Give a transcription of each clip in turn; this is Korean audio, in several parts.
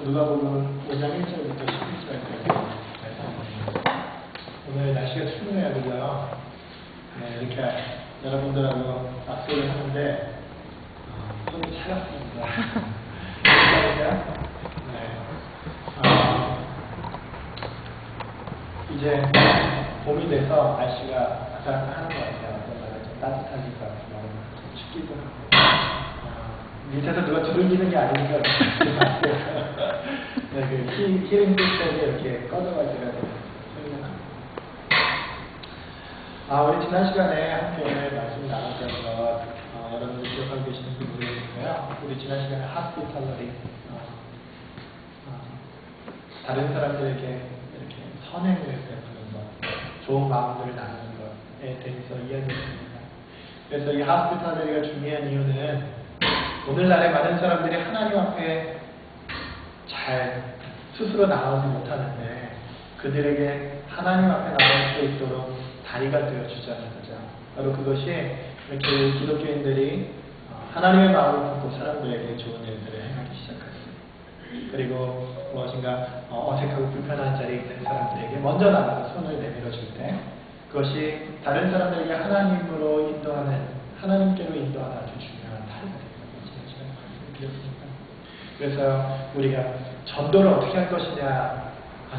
누가복음 5장 1절부터 11절까지 말씀입니다. 오늘 날씨가 춥네요, 그죠? 네, 이렇게 여러분들하고 약속을 하는데 손이 차갑습니다. 괜찮으세요? 네. 이제 봄이 돼서 날씨가 아삭아삭하는 것 같아요. 어떤 날은 좀 따뜻하기도 하고, 좀 춥기도 하고. 밑에서 누가 두들기는 게 아니니까 그러지 마세요. 네, 그 히링 시스템이 이렇게 꺼져가지고 소리가 납니다. 우리 지난 시간에 함께 말씀 나눴던 것 여러분들 기억하고 계시는지 모르겠는데요. 우리 지난 시간에 하스피탈러리 다른 사람들에게 이렇게 선행을 베푸는 것, 좋은 마음들을 나누는 것에 대해서 이야기했습니다. 그래서 이 하스피탈러리가 중요한 이유는 오늘날에 많은 사람들이 하나님 앞에 잘 스스로 나오지 못하는데 그들에게 하나님 앞에 나올 수 있도록 다리가 되어주자는 거죠. 바로 그것이 이렇게 기독교인들이 하나님의 마음을 품고 사람들에게 좋은 일들을 행하기 시작했어요. 그리고 무엇인가 어색하고 불편한 자리에 있는 사람들에게 먼저 나가서 손을 내밀어 줄 때 그것이 다른 사람들에게 하나님으로 인도하는, 하나님께로 인도하는 아주 중요한 다리가 됩니다. 그래서 우리가 전도를 어떻게 할 것이냐,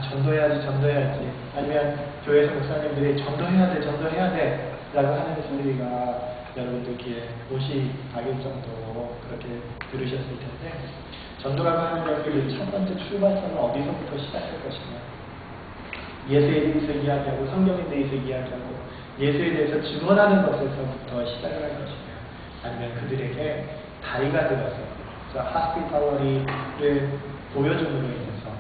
전도해야지, 아니면 교회에서 목사님들이 전도해야 돼 라고 하는 소리가 여러분들 귀에 못이 박일 정도로 그렇게 들으셨을 텐데, 전도라고 하는 것을 첫 번째 출발점은 어디서부터 시작할 것이냐, 예수에 대해서 이야기하고 성경에 대해서 이야기하고 예수에 대해서 증언하는 것에서부터 시작을 할 것이냐, 아니면 그들에게 다리가 되어서 하스피탈러리를 보여줌으로 인해서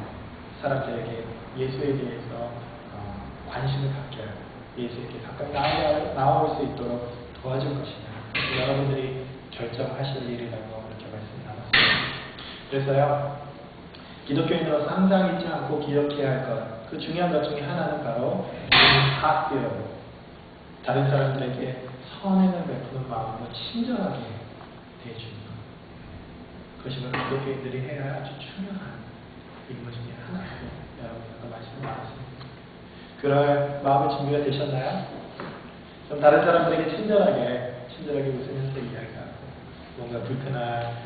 사람들에게 예수에 대해서 관심을 갖게 하고 예수에게 가까이 나아올 수 있도록 도와줄 것이냐, 여러분들이 결정하실 일이라고 이렇게 말씀 나눴습니다. 그래서요, 기독교인으로서 항상 잊지 않고 기억해야 할 것, 그 중요한 것 중에 하나는 바로 하스피탈러리, 다른 사람들에게 선행을 베푸는 마음으로 친절하게 대해주는 것. 그것이 바로 기독교인들이 해야 할 아주 중요한 임무 중에 하나라고 여러분과 말씀을 나눴습니다. 그럴 마음의 준비가 되셨나요? 좀 다른 사람들에게 친절하게 웃으면서 이야기하고 뭔가 불편한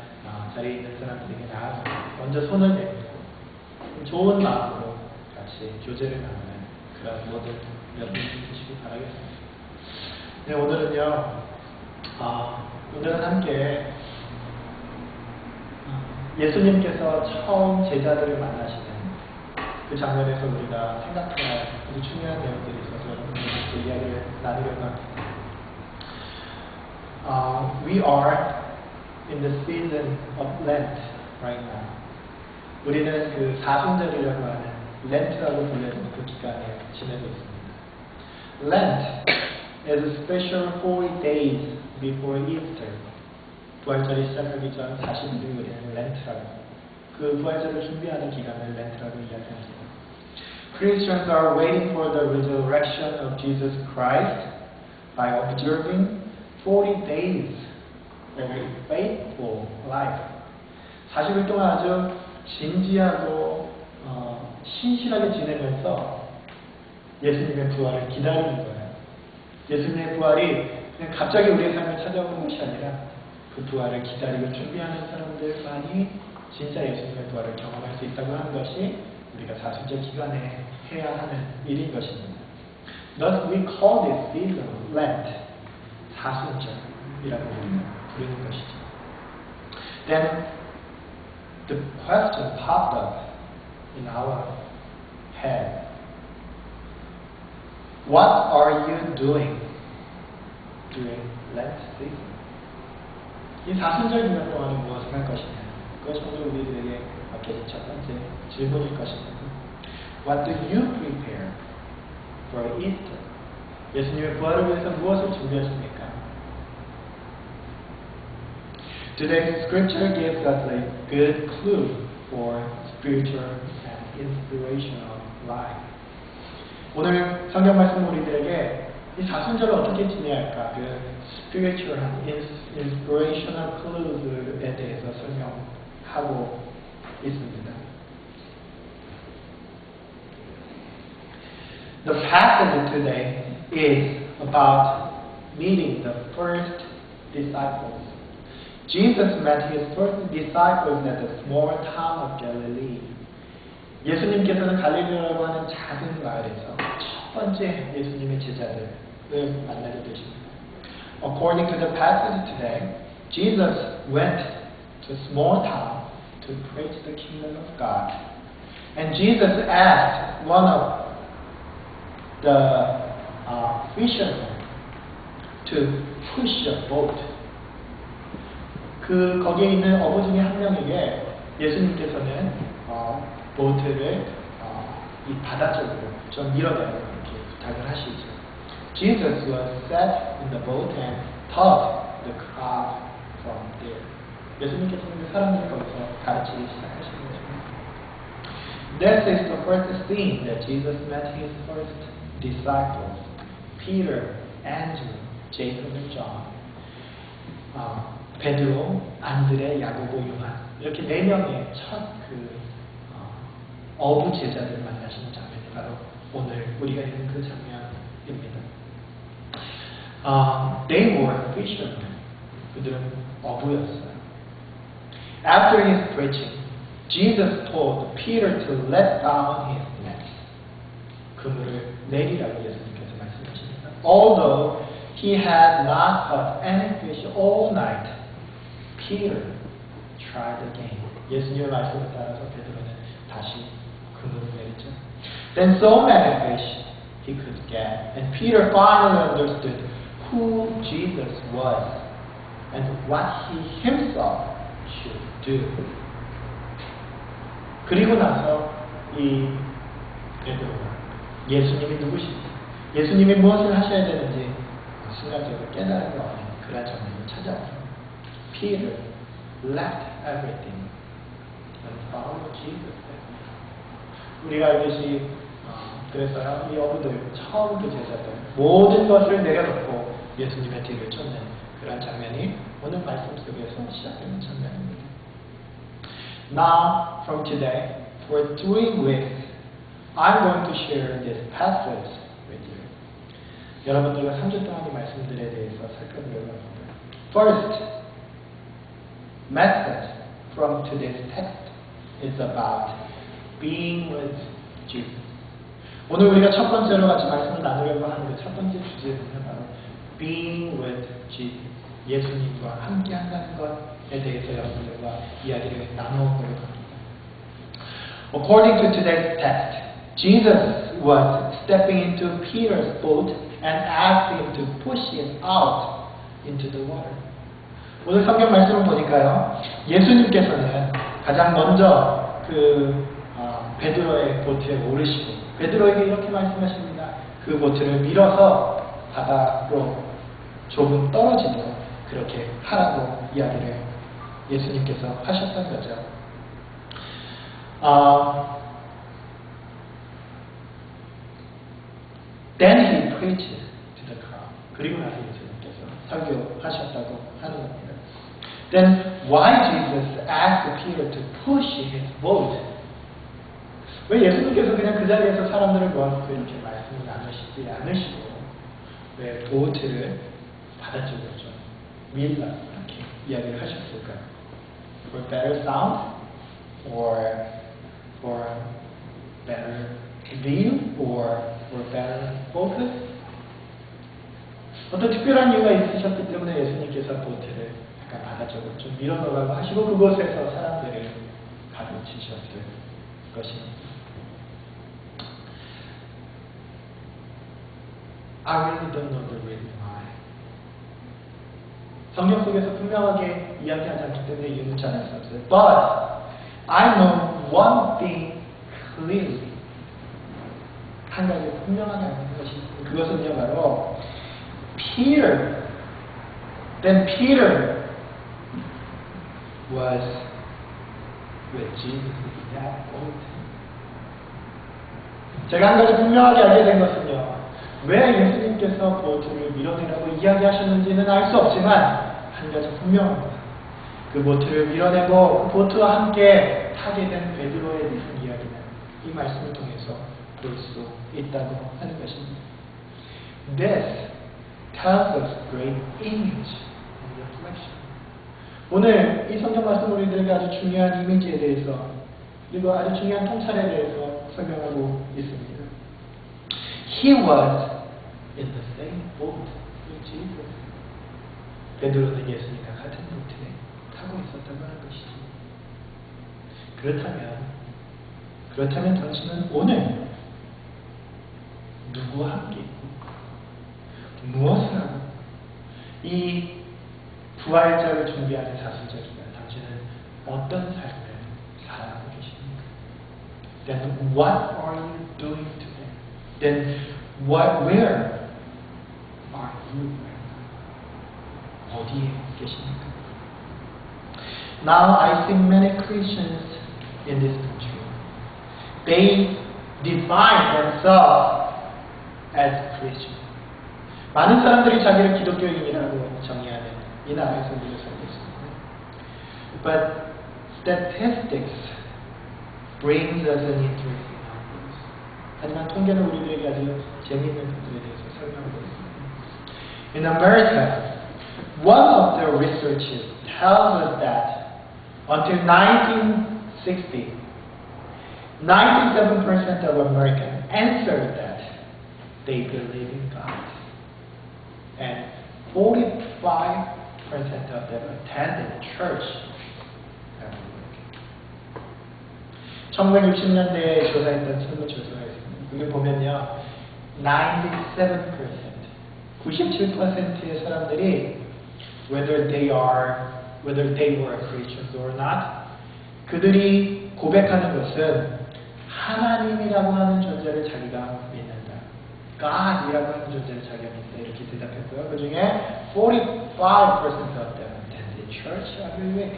자리에 있는 사람들에게 나아서 먼저 손을 내밀고 좋은 마음으로 같이 교제를 나누는 그런 모든 여러분이 되시길 바라겠습니다. 네, 오늘은 함께 예수님께서 처음 제자들을 만나시는 그 장면에서 우리가 생각해야 할 아주 중요한 내용들이 있어서 여러분들과 이야기를 나누려고 합니다. We are in the season of Lent right now. 우리는 그 사순절이라고 하는 렌트라고 불리는 그 기간에 지내고 있습니다. Lent is a special 40 days before Easter. 부활절이 시작하기 전 40일을 우리는 렌트라고, 그 부활절을 준비하는 기간을 렌트라고 이야기합니다. Christians are waiting for the resurrection of Jesus Christ by observing 40 days of a faithful life. 40일 동안 아주 진지하고 신실하게 지내면서 예수님의 부활을 기다리는 거예요. 예수님의 부활이 그냥 갑자기 우리의 삶에 찾아오는 것이 아니라 그 부활을 기다리고 준비하는 사람들만이 진짜 예수님의 부활을 경험할 수 있다고 하는 것이 우리가 사순절 기간에 해야 하는 일인 것입니다. Thus we call this season Lent, 사순절이라고 부르는 것이죠. Then the question popped up in our head. What are you doing during Lent season? 이 사순절 기간 동안에 무엇을 할 것이냐? 그것이 오늘 우리들에게 맡겨진 첫 번째 질문일 것입니다. What do you prepare for Easter? 예수님의 부활을 위해서 무엇을 준비하십니까? Today's scripture gives us a good clue for spiritual and inspirational life. 오늘 성경 말씀 우리들에게 이 사순절을 어떻게 지내야 할까? 그 spiritual and inspirational clues에 대해서 설명하고 있습니다. The passage today is about meeting the first disciples. Jesus met his first disciples at the small town of Galilee. 예수님께서는 갈릴리라고 하는 작은 마을에서 첫 번째 예수님의 제자들을 만나게 되십니다. According to the passage today, Jesus went to a small town to preach the kingdom of God. And Jesus asked one of the fishermen to push a boat. 거기에 있는 어부 중에 한 명에게 예수님께서는 보트를 이 바다 쪽으로 좀 밀어내라고 이렇게 부탁을 하시죠. Jesus was sat in the boat and taught the crowd from there. 예수님께서는 그 사람들을 거기서 가르치기 시작하신 거죠. This is the first scene that Jesus met his first disciples, Peter, Andrew, Jacob, and John. 베드로, 안드레, 야고보, 요한 이렇게 네 명의 첫 어부 제자들 만나시는 장면이 바로 오늘 우리가 읽은 그 장면입니다. They were fishermen. 그들은 어부였어요. After his preaching, Jesus told Peter to let down his nets. 그물을 내리라고 예수님께서 말씀하십니다. Although he had not caught any fish all night, Peter tried again. 예수님의 말씀에 따라서 베드로는 다시 그물을 내리죠. Then so many fish he could get, and Peter finally understood who Jesus was and what he himself should do. 그리고 나서 이 베드로가 예수님이 누구신지, 예수님이 무엇을 하셔야 되는지 순간적으로 깨달음이 없는 그런 장면을 찾아와서 Peter left everything and followed Jesus. 우리가 알듯이 그래서요, 이 어부들, 처음부터 제자들 모든 것을 내려놓고 예수님의 뒤를 쫓는 그런 장면이 오늘 말씀 속에서 시작되는 장면입니다. Now, from today, for 3 weeks, I'm going to share this passage with you. 여러분들과 3주 동안 이 말씀들에 대해서 살펴보려고 합니다. First message from today's text is about being with Jesus. 오늘 우리가 첫 번째로 같이 말씀을 나누려고 하는 그 첫 번째 주제는 바로 being with Jesus. 예수님과 함께 한다는 것에 대해서 여러분들과 이야기를 나눠보려고 합니다. According to today's text, Jesus was stepping into Peter's boat and asked him to push it out into the water. 오늘 성경 말씀을 보니까요, 예수님께서는 가장 먼저 베드로의 보트에 오르시고 베드로에게 이렇게 말씀하십니다. 그 보트를 밀어서 바다로 조금 떨어지도록 그렇게 하라고 이야기를 예수님께서 하셨던 거죠. Then he preached to the crowd. 그리고 나서 예수님께서 설교하셨다고 하는 겁니다. Then why Jesus asked Peter to push his boat? 왜 예수님께서 그냥 그 자리에서 사람들을 모아놓고 이렇게 말씀을 나누시지 않으시고 왜 보트를 바다 쪽으로 좀 밀라 이렇게 이야기를 하셨을까요? For better sound? Or for better view? Or for better focus? 어떤 특별한 이유가 있으셨기 때문에 예수님께서 보트를 약간 바다 쪽으로 좀 밀어놓으라고 하시고 그곳에서 사람들을 가르치셨을 것입니다. I really don't know the reason why. 성경 속에서 분명하게 이야기하지 않기 때문에 이유는 잘 알 수 없어요. But I know one thing clearly. 한 가지 분명하게 아는 것이 있습니다. 그것은요 바로 Peter. Then Peter was with Jesus in that boat. 제가 한 가지 분명하게 알게 된 것은요. 왜 예수님께서 보트를 밀어내라고 이야기하셨는지는 알 수 없지만 한 가지 분명합니다. 그 보트를 밀어내고 그 보트와 함께 타게 된 베드로에 대한 이야기는 이 말씀을 통해서 볼 수 있다고 하는 것입니다. This tells us great image and reflection. 오늘 이 성경 말씀 우리들에게 아주 중요한 이미지에 대해서 그리고 아주 중요한 통찰에 대해서 설명하고 있습니다. He was in the same boat with Jesus. 베드로는 예수님과 같은 보트에 타고 있었다고 하는 것이죠. 그렇다면 당신은 오늘 누구와 함께 있고 무엇을 하고 이 부활절을 준비하는 사순절이면 당신은 어떤 삶을 살아가고 계십니까? Then what are you doing today? Then where are you right now? 어디에 계십니까? Now I see many Christians in this country. They define themselves as Christians. 많은 사람들이 자기를 기독교인이라고 정의하는 이 나라에서 우리가 살고 있습니다. But statistics brings us an interesting numbers. 하지만 통계는 우리들에게 아주 재미있는 것들에 대해서 설명하고 있습니다. In America, one of the researchers tells us that until 1960, 97% of Americans answered that they believe in God. And 45% of them attended church every week. 1960년대에 조사했던 설문조사가 있습니다. 여기 보면요, 97%의 사람들이 whether they were Christians or not, 그들이 고백하는 것은 하나님이라고 하는 존재를 자기가 믿는다. God이라고 하는 존재를 자기가 믿는다. 이렇게 대답했고요. 그 중에 45% of them attended church every week.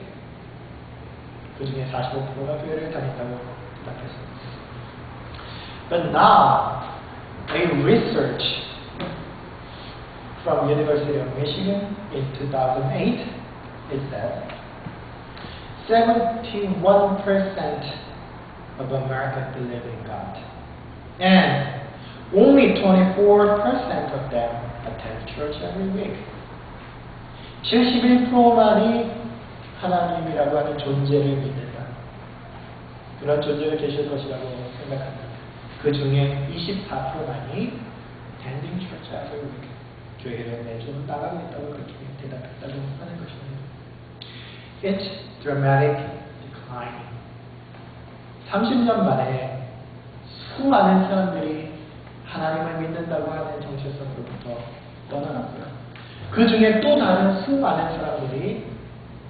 그 중에 45%가 교회를 다닌다고 대답했습니다. But now, a research from University of Michigan in 2008, it said 71% of Americans believe in God. And only 24% of them attend church every week. 71%만이 하나님이라고 하는 존재를 믿는다. 그런 존재가 계실 것이라고 생각한다. 그 중에 24%만이 attending church every week. 교회를 매주 나가고 있다고 그렇게 대답했다고 하는 것입니다. It's dramatic declining. 30년 만에 수많은 사람들이 하나님을 믿는다고 하는 정체성으로부터 떠나갔고요. 그 중에 또 다른 수많은 사람들이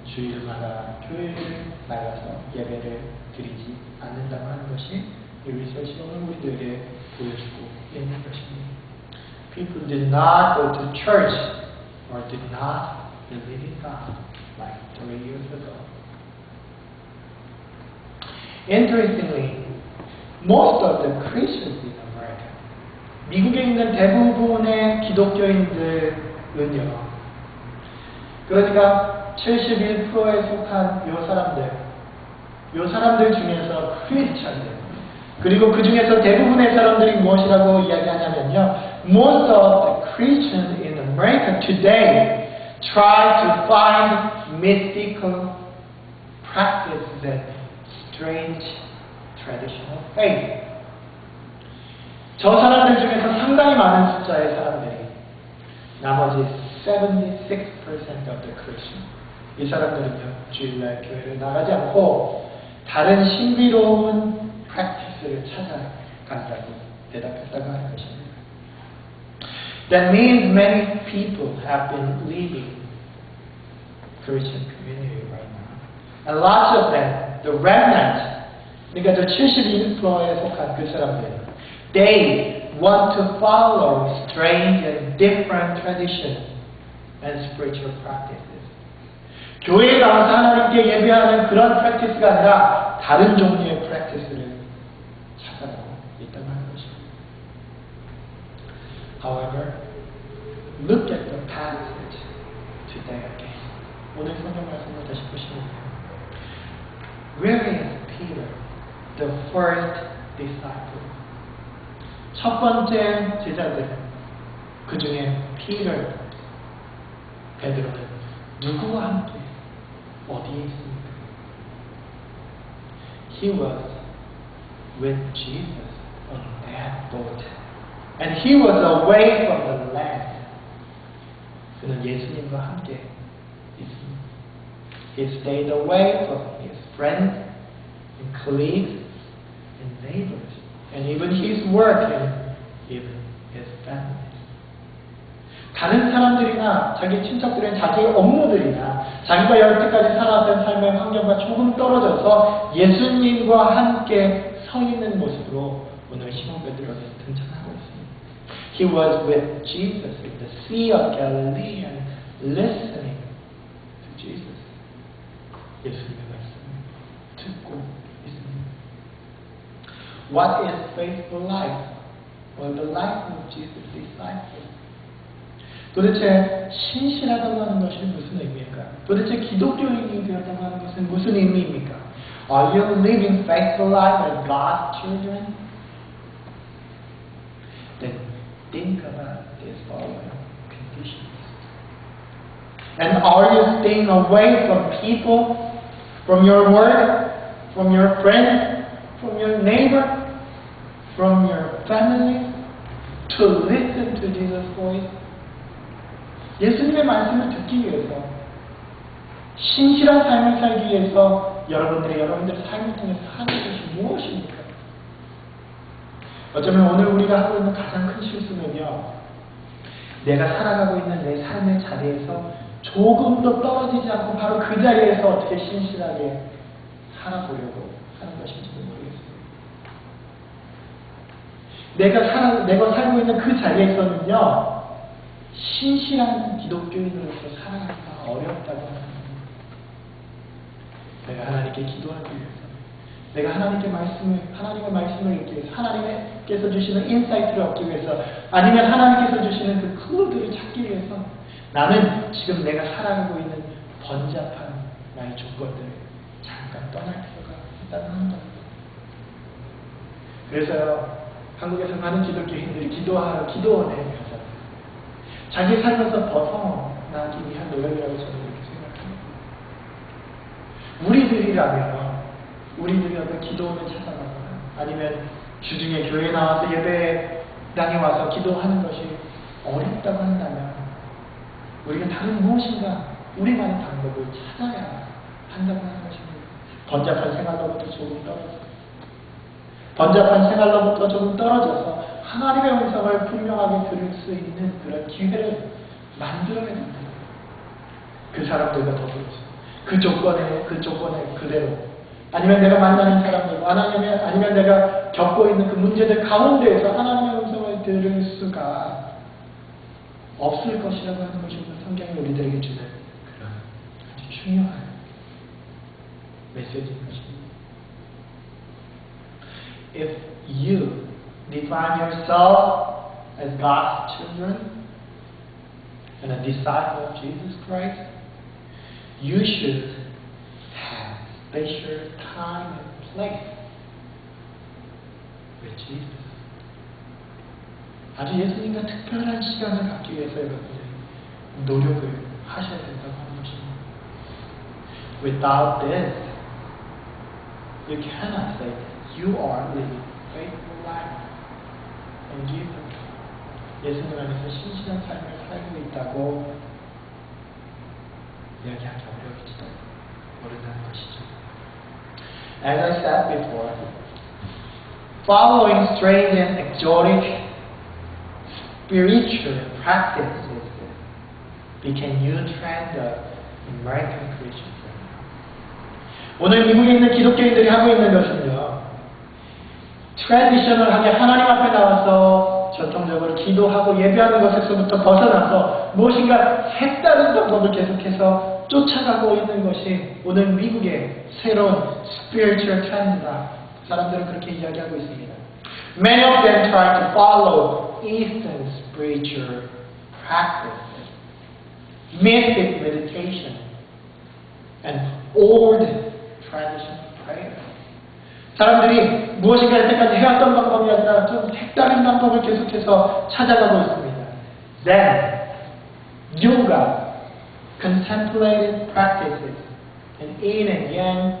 주일마다 교회를 나가서 예배를 드리지 않는다고 하는 것이 이 리서치가 오늘 우리들에게 보여주고 있는 것입니다. People did not go to church or did not believe in God like 3 years ago. Interestingly, most of the Christians in America, 미국에 있는 대부분의 기독교인들은요, 그러니까 71%에 속한 요 사람들 중에서 크리스천들, 그리고 그 중에서 대부분의 사람들이 무엇이라고 이야기하냐면요, most of the Christians in America today try to find mystical practices and strange traditional faith. 저 사람들 중에서 상당히 많은 숫자의 사람들이 나머지 76% of the Christians, 이 사람들은요, 주일날 교회를 나가지 않고 다른 신비로운 practice를 찾아간다고 대답했다고 하는 것입니다. That means many people have been leaving Christian community right now. And lots of them, the remnant, 그러니까 저 71%에 속한 그 사람들, they want to follow strange and different traditions and spiritual practices. 교회에 나와서 하나님께 예배하는 그런 practice가 아니라 다른 종류의 practice를 찾아가고 있다고 하는 것입니다. However, look at the passage today again. 오늘 성경 말씀을 다시 보시면요. Where is Peter, the first disciple? 첫 번째 제자들, 그 중에 베드로는 누구와 함께 어디에 있습니까? He was with Jesus on that boat. And he was away from the land. 그는 예수님과 함께 있습니다. He stayed away from his friends and colleagues and neighbors, and even his work and even his family. 다른 사람들이나 자기 친척들이나 자기 업무들이나 자기가 여태까지 살아왔던 삶의 환경과 조금 떨어져서 예수님과 함께 서 있는 모습으로 오늘 시몬 베드로가 등장하고 있습니다. He was with Jesus in the Sea of Galilee and listening to Jesus. 예수님의 말씀을 듣고 있습니다. What is faithful life? Well, the life of Jesus' disciples. 도대체 신실하다고 하는 것이 무슨 의미일까? 도대체 기독교인이 되었다고 하는 것은 무슨 의미입니까? Are you living faithful life as God's children? Then think about these following conditions. And are you staying away from people, from your work, from your friends, from your neighbor, from your family, to listen to Jesus' voice? 예수님의 말씀을 듣기 위해서, 신실한 삶을 살기 위해서 여러분들의 삶을 통해서 하는 것이 무엇입니까? 어쩌면 오늘 우리가 하고 있는 가장 큰 실수는요, 내가 살아가고 있는 내 삶의 자리에서 조금도 떨어지지 않고 바로 그 자리에서 어떻게 신실하게 살아보려고 하는 것인지도 모르겠어요. 내가 살고 있는 그 자리에서는요, 신실한 기독교인으로서 살아가기가 어렵다고 하는 겁니다. 내가 하나님께 기도하기 위해서, 내가 하나님의 말씀을 읽기 위해서, 하나님께서 주시는 인사이트를 얻기 위해서, 아니면 하나님께서 주시는 그 클루들을 찾기 위해서 나는 지금 내가 살아가고 있는 번잡한 나의 조건들을 잠깐 떠날 필요가 있다는 겁니다. 그래서요, 한국에서 많은 기독교인들이 기도원에 가서 자기 삶에서 벗어나기 위한 노력이라고 저는 이렇게 생각합니다. 우리들이 어떤 기도원을 찾아가거나 아니면 주중에 교회에 나와서 예배당에 와서 기도하는 것이 어렵다고 한다면 우리가 다른 무엇인가 우리만의 방법을 찾아야 한다고 하는 것입니다. 번잡한 생활로부터 조금 떨어져서 하나님의 음성을 분명하게 들을 수 있는 그런 기회를 만들어야 된다. 그 사람들과 더불어서 그 조건에 그대로, 아니면 내가 만나는 사람들, 아니면 내가 겪고 있는 그 문제들 가운데에서 하나님의 음성을 들을 수가 없을 것이라고 하는 것이 성경이 우리들에게 주는 그런 아주 중요한 메시지인 것입니다. If you define yourself as God's children and a disciple of Jesus Christ, you should have special time and place with Jesus. 아주 예수님과 특별한 시간을 갖기 위해서 여러분들이 노력을 하셔야 된다고 하는 것입니다. Without this, you cannot say you are living faithful life and give them. 예수님 안에서 신실한 삶을 살고 있다고 이야기하기 어려울지도 모른다는 것이죠. As I said before, following strange and exotic spiritual practices became new trend of American Christians. 오늘 미국에 있는 기독교인들이 하고 있는 것은요, 트래디셔널하게 하나님 앞에 나와서 전통적으로 기도하고 예배하는 것에서부터 벗어나서 무엇인가 색다른 방법을 계속해서 쫓아가고 있는 것이 오늘 미국의 새로운 spiritual trend다. 사람들은 그렇게 이야기하고 있습니다. Many of them try to follow Eastern spiritual practices, mystic meditation, and old traditional prayer. 사람들이 무엇인가 여태까지 해왔던 방법이 아니라 좀 색다른 방법을 계속해서 찾아가고 있습니다. Zen, yoga, contemplative practices, and yin and yang.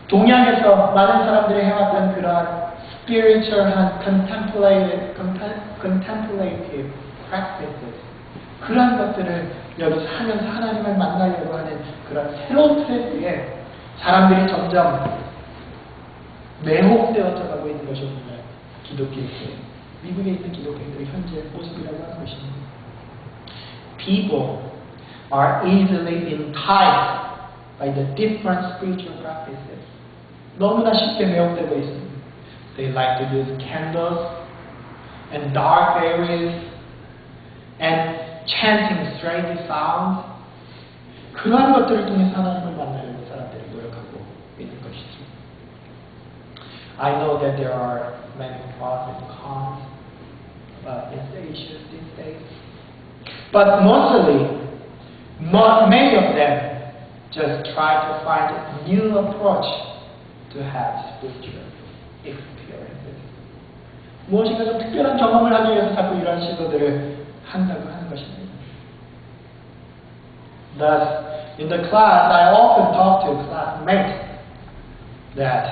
동양에서 많은 사람들이 해왔던 그런 spiritual한 contemplative practices, 그러한 것들을 여기서 하면서 하나님을 만나려고 하는 그런 새로운 트렌드에 사람들이 점점 매혹되어져 가고 있는 것이 오늘 기독교인들, 미국에 있는 기독교인들의 현재 모습이라고 하는 것입니다. People are easily enticed by the different spiritual practices. 너무나 쉽게 매혹되고 있습니다. They like to use candles and dark areas and chanting strange sounds. 그러한 것들을 통해서 하나님을 만나려고 사람들이 노력하고 있는 것이죠. I know that there are many pros and cons about these issues these days, but many of them just try to find a new approach to have spiritual experiences. 무엇인가 좀 특별한 경험을 하기 위해서 자꾸 이러한 시도들을 한다고 하는 것입니다. Thus, in the class, I often talk to classmates that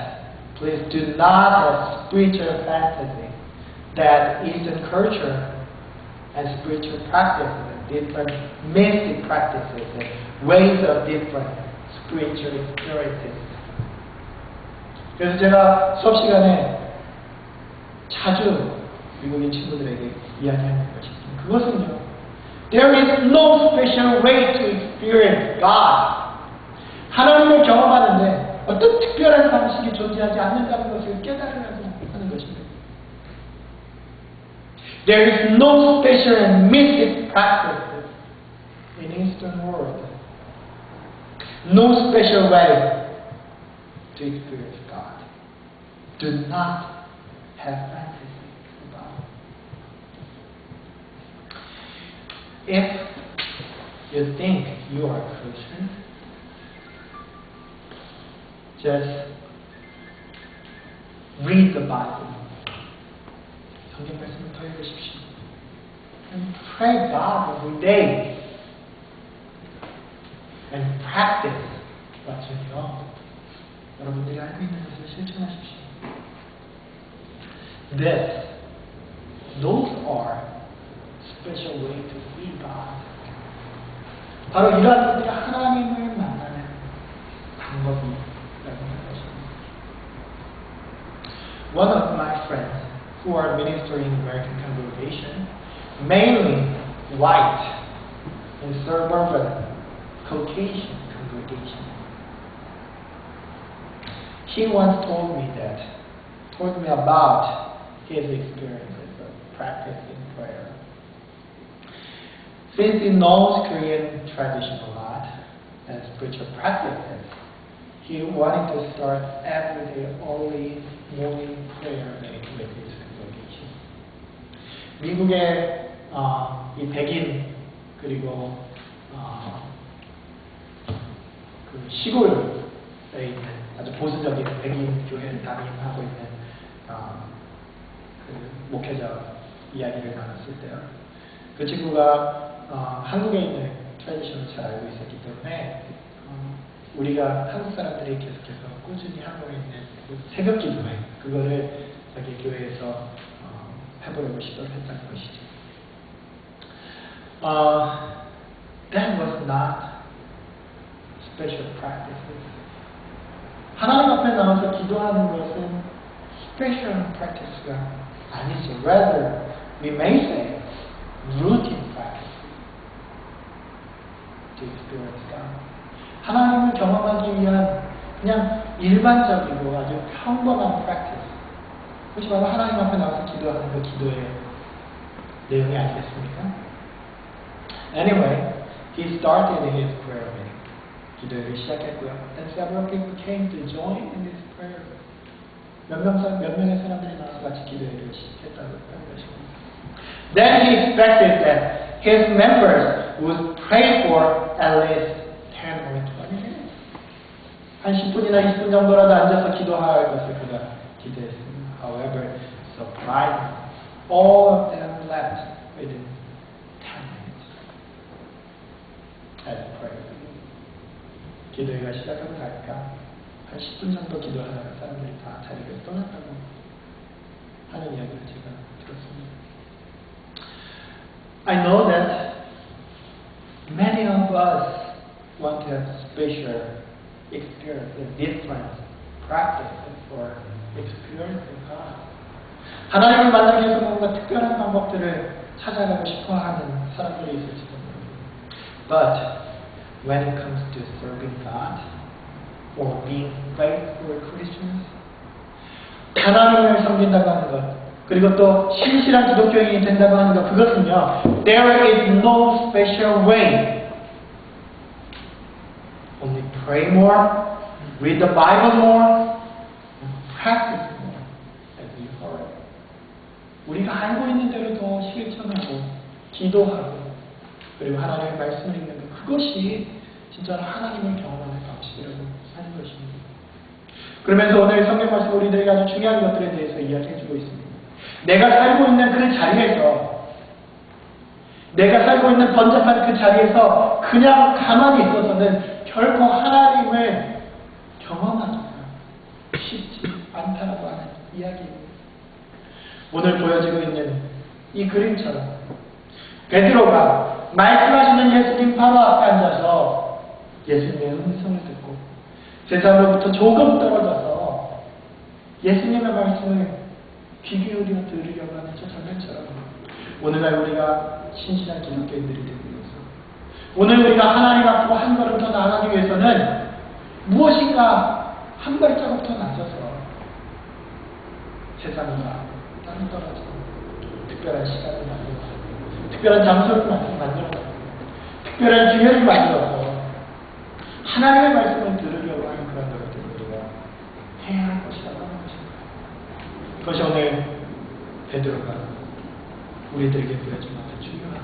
please do not have spiritual fantasy, that Eastern culture and spiritual practices, different mystic practices, and ways of different spiritual experiences. 그래서 제가 수업 시간에 자주 미국인 친구들에게 이야기하는 것입니다. 그것은요, there is no special way to experience God. 하나님을 경험하는데 어떤 특별한 방식이 존재하지 않는다는 것을 깨달으려고 하는 것입니다. There is no special and mystic practice in Eastern world. No special way to experience God. Do not have fantasy about it. If you think you are a Christian, just read the Bible. 성경 말씀을 더 읽으십시오. And pray God every day. And practice what you know. 여러분들이 알고 있는 것을 실천하십시오. Those are special way to see God. 바로 이러한 것들이 하나님을 만나는 방법이라고 하는 것입니다. One of my friends who are ministering in American congregation, mainly white and suburban Caucasian congregation, he once told me about his experiences of practicing prayer. Since he knows Korean tradition a lot and spiritual practices, he wanted to start everyday early morning prayer meeting with his congregation. 미국의 이 백인 그리고 그 시골에 있는 아주 보수적인 백인 교회를 담임하고 있는 그 목회자 이야기를 나눴을 때요. 그 친구가 한국에 있는 트래디션을 잘 알고 있었기 때문에 우리가 한국 사람들이 계속해서 꾸준히 하고 있는 그 새벽 기도회 그거를 자기 교회에서 해보려고 시도를 했다는 것이죠. That was not special practices. 하나님 앞에 나와서 기도하는 것은 special practice가 아니죠. Rather, we may say routine practice to experience God. 하나님을 경험하기 위한 그냥 일반적이고 아주 평범한 practice. 그것이 바로 하나님 앞에 나와서 기도하는 그 기도의 내용이 아니겠습니까? Anyway, he started his prayer meeting. 기도를 시작했고요. And several people came to join in this prayer. 몇 명의 사람들이 나와서 같이 기도를 했다고 하는 것입니다. Then he expected that his members would pray for at least 10 or 20 minutes. 한 10분이나 20분 정도라도 앉아서 기도할 것을 그가 기대했습니다. However, surprisingly, all of them left within 10 minutes. As prayer. 기도회가 시작하고 나니까 한 10분 정도 기도하다가 사람들이 다 자리를 떠났다고 하는 이야기를 제가 들었습니다. I know that many of us want to have special experience, different practices for experiencing God. 하나님을 만나기 위해서 뭔가 특별한 방법들을 찾아가고 싶어하는 사람들이 있을지도 모릅니다. But when it comes to serving God or being faithful Christians, 하나님을 섬긴다고 하는 것, 그리고 또 신실한 기독교인이 된다고 하는 것, 그것은요, there is no special way. Only pray more, read the Bible more, and practice more, as you heard. 우리가 알고 있는 대로 더 실천하고, 기도하고, 그리고 하나님의 말씀을 읽는 것, 그것이 진짜로 하나님을 경험하는 방식이라고 하는 것입니다. 그러면서 오늘 성경 말씀 우리들에게 아주 중요한 것들에 대해서 이야기해주고 있습니다. 내가 살고 있는 그 자리에서, 내가 살고 있는 번잡한 그 자리에서 그냥 가만히 있어서는 결코 하나님을 경험하기가 쉽지 않다라고 하는 이야기입니다. 오늘 보여지고 있는 이 그림처럼 베드로가 말씀하시는 예수님 바로 앞에 앉아서 예수님의 음성을 듣고 세상으로부터 조금 떨어져서 예수님의 말씀을 귀 기울여 들으려고 하는 저 장면처럼 오늘날 우리가 신실한 기독교인들이 되기 위해서, 오늘 우리가 하나님 앞으로 한 걸음 더 나아가기 위해서는 무엇인가 한 발자국 더 낮아서 세상과 땅이 떨어져 특별한 시간을 만들어서, 특별한 장소를 만들어서, 특별한 기회를 만들어서 하나님의 말씀을 들으려고 하는 그런 노력들을 우리가 해야 할 것이라고 하는 것입니다. 그것이 오늘 베드로가 우리들에게 보여준 아주 중요한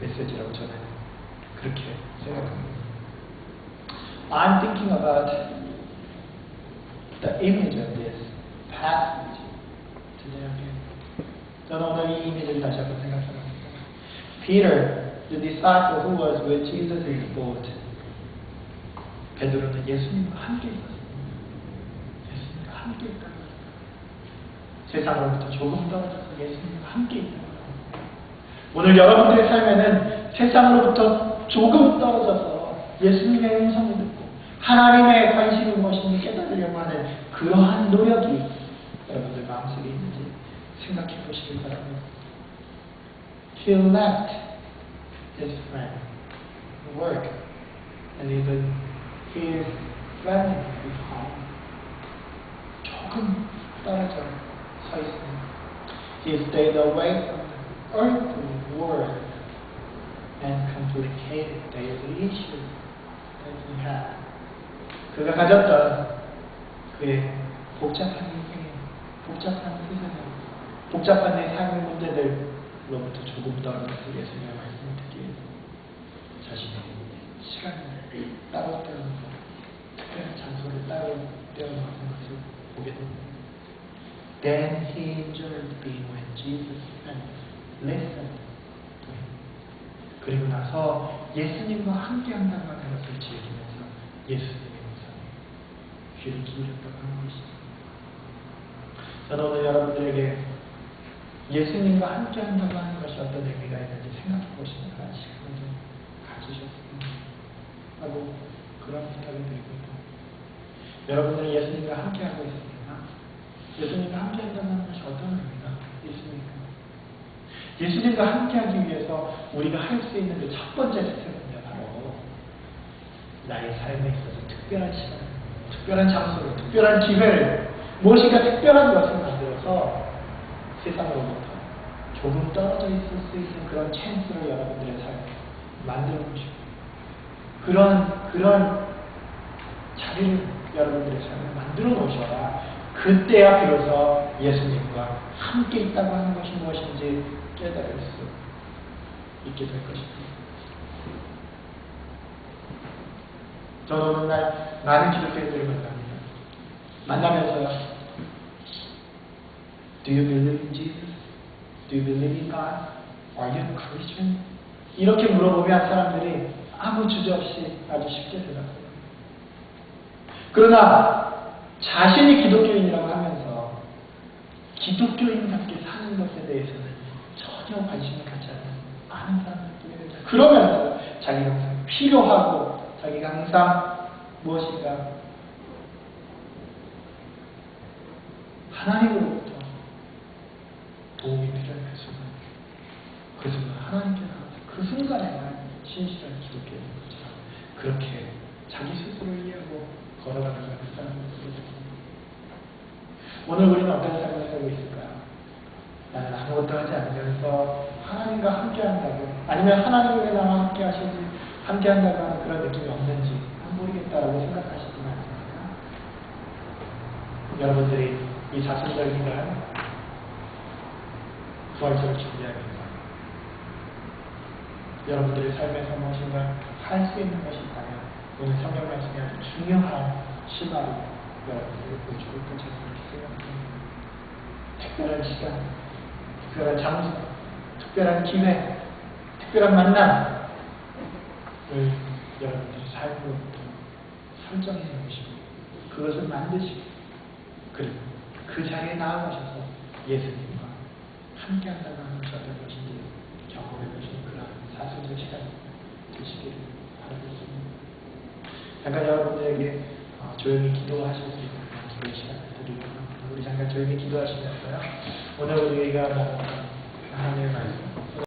메시지라고 저는 그렇게 생각합니다. I'm thinking about the image of this passage today again. 저는 오늘 이 이미지를 다시 한번 생각합니다. Peter, the disciple who was with Jesus in the boat. 베드로는 예수님과 함께 있었습니다. 예수님과 함께 있다는 것입니다. 세상으로부터 조금 떨어져서 예수님과 함께 있다는 것입니다. 오늘 여러분들의 삶에는 세상으로부터 조금 떨어져서 예수님의 음성을 듣고 하나님의 관심이 무엇인지 깨달으려고 하는 그러한 노력이 여러분들 마음속에 있는지 생각해 보시길 바랍니다. He left his friend, work, and even his family behind. 조금 떨어져 서 있습니다. He stayed away from the earthly world and complicated daily issues that he had. 그가 가졌던 그의 복잡한 인생에, 복잡한 세상에, 복잡한 내 삶의 문제들로부터 조금 떨어져서 예수님의 말씀을 듣기 위해서 자신의 시간을 따로 떼어놓고 특별한 장소를 따로 떼어놓는 것을 보게 됩니다. Then he enjoyed being with Jesus and listened to him. 그리고 나서 예수님과 함께한다고 하는 것을 즐기면서 예수님의 음성에 귀를 기울였다고 하는 것입니다. 저는 오늘 여러분들에게 예수님과 함께한다고 하는 것이 어떤 의미가 있는지 생각해 보시는 그런 시간을 좀 가지셨으면 하고 그런 부탁을 드리고요. 여러분들은 예수님과 함께하고 있습니다. 예수님과 함께한다는 것이 어떤 의미가 있습니까? 예수님과 함께하기 위해서 우리가 할 수 있는 그 첫 번째 스텝은요, 바로 나의 삶에 있어서 특별한 시간, 특별한 장소를, 특별한 기회를, 무엇인가 특별한 것을 만들어서 세상으로부터 조금 떨어져 있을 수 있는 그런 찬스를 여러분들의 삶에 만들어 보시고 그런 자리를 여러분들의 삶에 만들어 놓으셔야 그때야 비로소 예수님과 함께 있다고 하는 것이 무엇인지 깨달을 수 있게 될 것입니다. 저는 어느 날 많은 기독교인들을 만납니다. 만나면서 Do you believe in Jesus? Do you believe in God? Are you a Christian? 이렇게 물어보면 사람들이 아무 주저없이 아주 쉽게 대답해요. 그러나 자신이 기독교인이라고 하면서 기독교인답게 사는 것에 대해서는 전혀 관심을 갖지 않는 많은 사람들이 있게 됩니다. 그러면서 자기가 항상 필요하고 자기가 항상 무엇인가 하나님으로부터 도움이 필요한 그 순간 하나님께 나가서 그 순간에만 신실한 기독교인 것처럼 그렇게 자기 스스로를 이해하고 걸어가는 그 사람들이 있습니다. 오늘 우리는 어떤 삶을 살고 있을까요? 나는 아무것도 하지 않으면서 하나님과 함께한다고 아니면 하나님이 왜 나와 함께하시지 함께한다고 하는 그런 느낌이 없는지 모르겠다라고 생각하시지는 않습니까? 여러분들이 이 사순절 기간 부활절을 준비하면서 여러분들의 삶에서 무엇인가 할 수 있는 것이 있다면 오늘 성경 말씀이 아주 중요한 실마리 여러분들을 보여주고 있고 저는 그렇게 생각합니다. 특별한 시간, 특별한 장소, 특별한 기회, 특별한 만남을 여러분들의 삶으로부터 설정해 놓으시고 그것을 만드시고 그리고 그 자리에 나아가셔서 예수님과 함께한다는 것이 어떤 것인지 경험해 보시는 그런 사순절 시간 되시기를 바라겠습니다. 잠깐 여러분들에게 조용히 기도하실 수 있는 기도 시간을 드리고 우리 잠깐 조용히 기도하시면서요. 오늘 우리가 하나님의 말씀